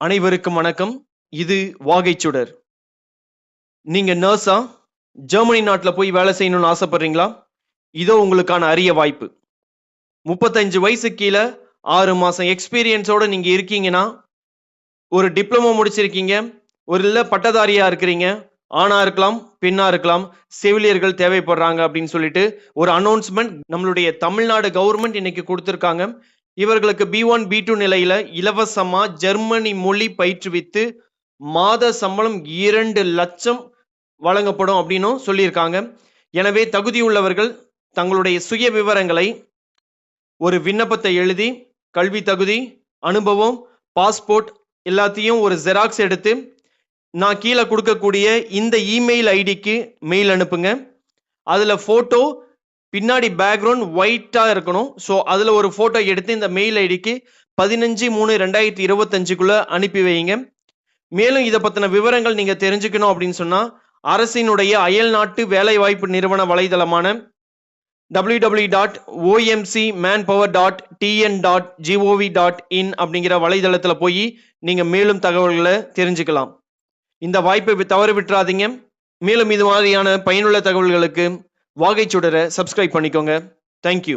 அனைவருக்கும் வணக்கம். இது வாகைச்சுடர். நீங்க நர்ஸா? ஜெர்மனி நாட்டுல போய் வேலை செய்யணும்னு ஆசைப்படுறீங்களா? இதோ உங்களுக்கான அரிய வாய்ப்பு. 35 வயசு கீழ 6 மாசம் எக்ஸ்பீரியன்ஸோட நீங்க இருக்கீங்கன்னா, ஒரு டிப்ளமோ முடிச்சிருக்கீங்க, ஒரு இல்ல பட்டதாரியா இருக்கிறீங்க, ஆணா இருக்கலாம், பெண்ணா இருக்கலாம், செவிலியர்கள் தேவைப்படுறாங்க அப்படின்னு சொல்லிட்டு ஒரு அனௌன்ஸ்மெண்ட் நம்மளுடைய தமிழ்நாடு கவர்மெண்ட் இன்னைக்கு கொடுத்திருக்காங்க. இவர்களுக்கு B1 B2 நிலையில இலவசமா ஜெர்மனி மொழி பயிற்றுவித்து மாத சம்பளம் 2 லட்சம் வழங்கப்படும் அப்படின்னும் சொல்லியிருக்காங்க. எனவே தகுதியுள்ளவர்கள் தங்களுடைய சுய விவரங்களை ஒரு விண்ணப்பத்தை எழுதி கல்வி தகுதி, அனுபவம், பாஸ்போர்ட் எல்லாத்தையும் ஒரு ஜெராக்ஸ் எடுத்து நான் கீழே கொடுக்கக்கூடிய இந்த இமெயில் ஐடிக்கு மெயில் அனுப்புங்க. அதுல போட்டோ பின்னாடி பேக்ரவுண்ட் ஒயிட்டா இருக்கணும். ஸோ அதுல ஒரு போட்டோ எடுத்து இந்த மெயில் ஐடிக்கு 15/3/2025 அனுப்பி வைங்க. மேலும் இதை பத்தின விவரங்கள் நீங்க தெரிஞ்சுக்கணும் அப்படின்னு சொன்னா அரசினுடைய அயல்நாட்டு வேலைவாய்ப்பு நிறுவன வலைதளமான www.omcmanpower.tn.gov.in அப்படிங்கிற வலைதளத்துல போய் நீங்க மேலும் தகவல்களை தெரிஞ்சுக்கலாம். இந்த வாய்ப்பை தவறு விட்டுறாதீங்க. மேலும் இது மாதிரியான பயனுள்ள தகவல்களுக்கு வாகைச்சுடரை சப்ஸ்கிரைப் பண்ணிக்கோங்க. தேங்க்யூ.